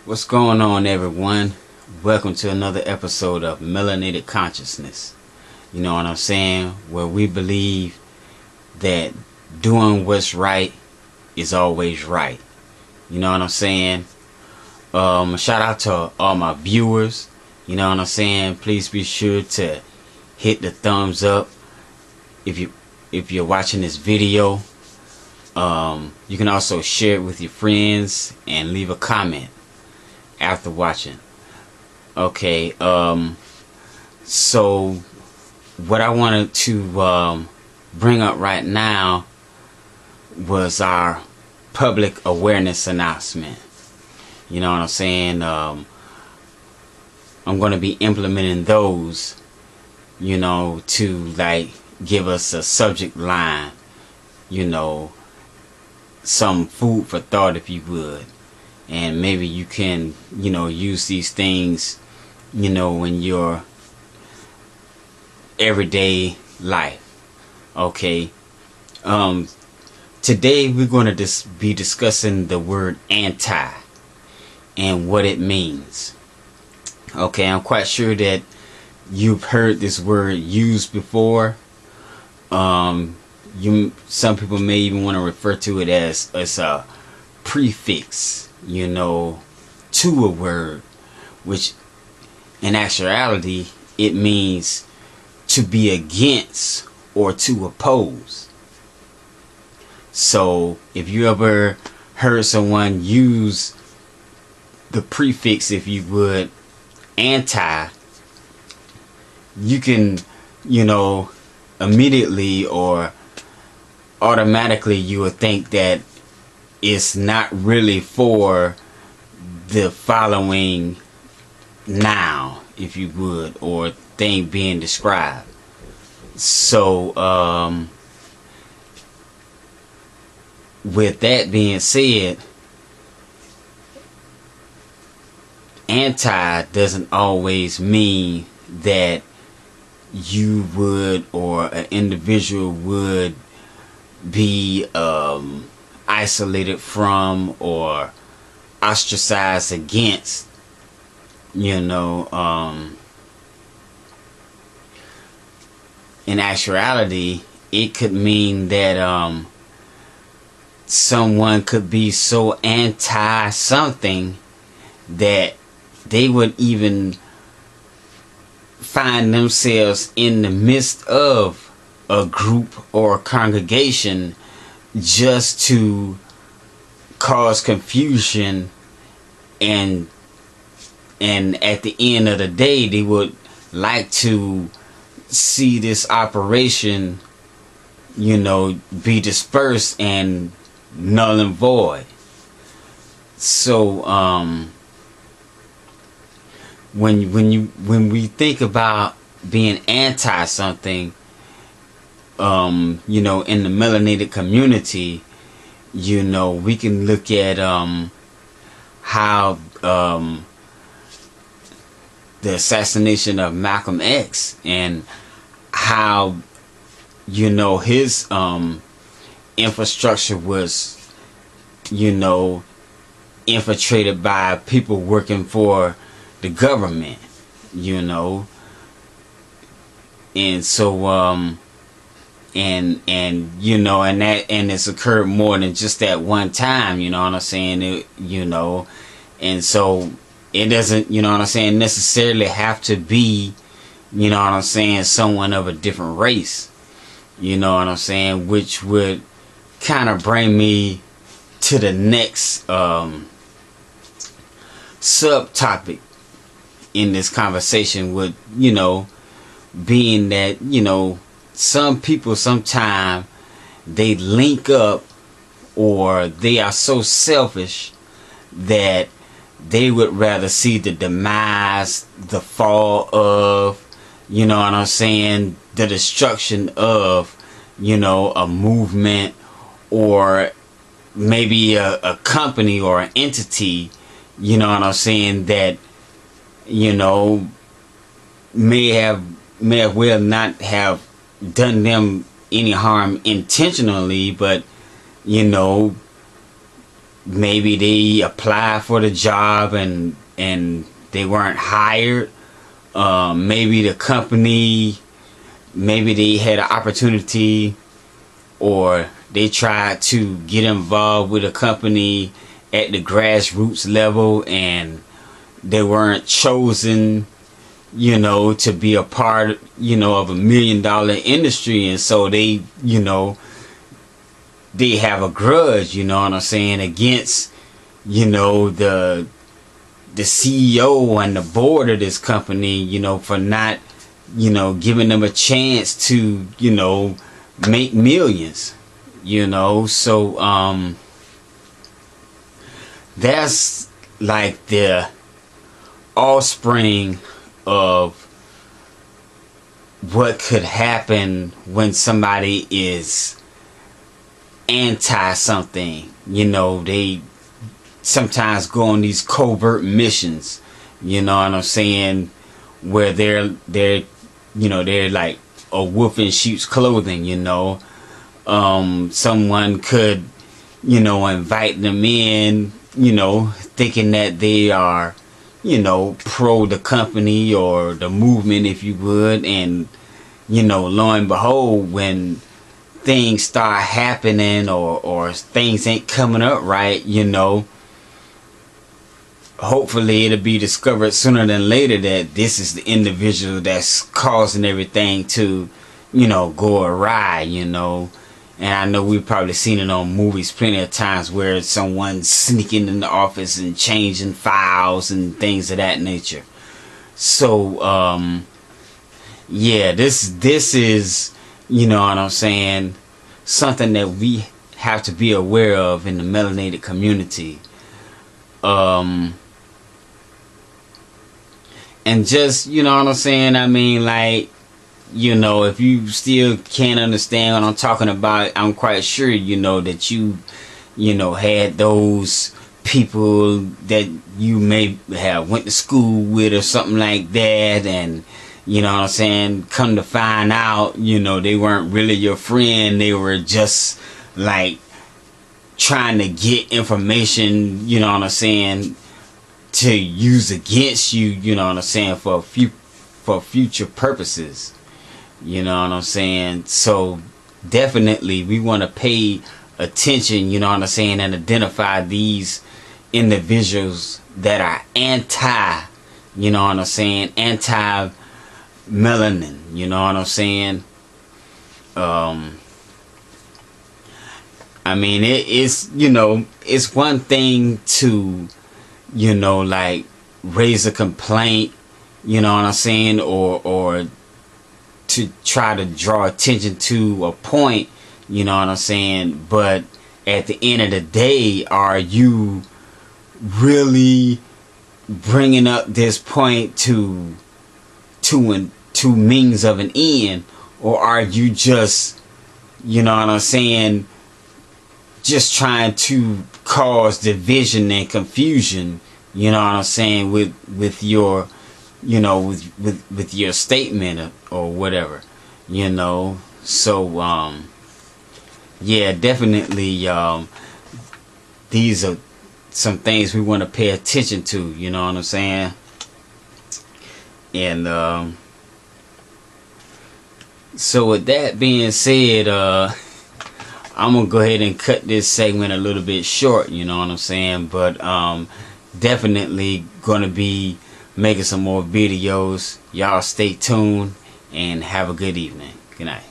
What's going on, everyone? Welcome to another episode of Melanated Consciousness. You know what I'm saying? Where we believe that doing what's right is always right. You know what I'm saying? Shout out to all my viewers. You know what I'm saying? Please be sure to hit the thumbs up if you're watching this video. You can also share it with your friends and leave a comment after watching. Okay, so what I wanted to bring up right now was our public awareness announcement. You know what I'm saying? I'm going to be implementing those, to like give us a subject line, some food for thought, if you would. And maybe you can, use these things, in your everyday life. Okay. Today we're going to be discussing the word anti and what it means. Okay, I'm quite sure that you've heard this word used before. Some people may even want to refer to it as a prefix, to a word, which in actuality it means to be against or to oppose. So if you ever heard someone use the prefix, if you would, anti, you can, immediately or automatically you would think that it's not really for the following noun, if you would, or thing being described. So with that being said, anti doesn't always mean that you would, or an individual would, be isolated from or ostracized against, in actuality it could mean that someone could be so anti something that they would even find themselves in the midst of a group or a congregation just to cause confusion, and at the end of the day they would like to see this operation be dispersed and null and void. So when we think about being anti something, in the melanated community, we can look at how the assassination of Malcolm X and how his infrastructure was infiltrated by people working for the government, and so and it's occurred more than just that one time, you know what I'm saying, and so it doesn't, necessarily have to be, someone of a different race, which would kind of bring me to the next subtopic in this conversation, with being that some people sometimes they link up, or they are so selfish that they would rather see the demise, the fall of, the destruction of, a movement, or maybe a company or an entity, that, may have well not have done them any harm intentionally, but maybe they applied for the job and they weren't hired. Maybe the company, maybe they had an opportunity, or they tried to get involved with a company at the grassroots level and they weren't chosen, to be a part, of a $1 million industry, and so they, they have a grudge, against, the CEO and the board of this company, for not, giving them a chance to, make millions, so that's like the offspring of what could happen when somebody is anti something. They sometimes go on these covert missions, where they're like a wolf in sheep's clothing. Someone could invite them in, thinking that they are pro the company or the movement, if you would, and lo and behold, when things start happening or things ain't coming up right, hopefully it'll be discovered sooner than later that this is the individual that's causing everything to go awry. And I know we've probably seen it on movies plenty of times where someone's sneaking in the office and changing files and things of that nature. So yeah, this is, something that we have to be aware of in the melanated community. And just, I mean, like, if you still can't understand what I'm talking about, I'm quite sure that you had those people that you may have went to school with or something like that, and come to find out they weren't really your friend. They were just like trying to get information, to use against you, for future purposes. So definitely we want to pay attention, and identify these individuals that are anti, anti-melanin, I mean, it's one thing to, like raise a complaint, or to try to draw attention to a point, but at the end of the day, are you really bringing up this point to means of an end, or are you just just trying to cause division and confusion, with your with your statement or whatever, so yeah, definitely these are some things we want to pay attention to, and so with that being said, I'm gonna go ahead and cut this segment a little bit short, but definitely gonna be making some more videos. Y'all stay tuned and have a good evening. Good night.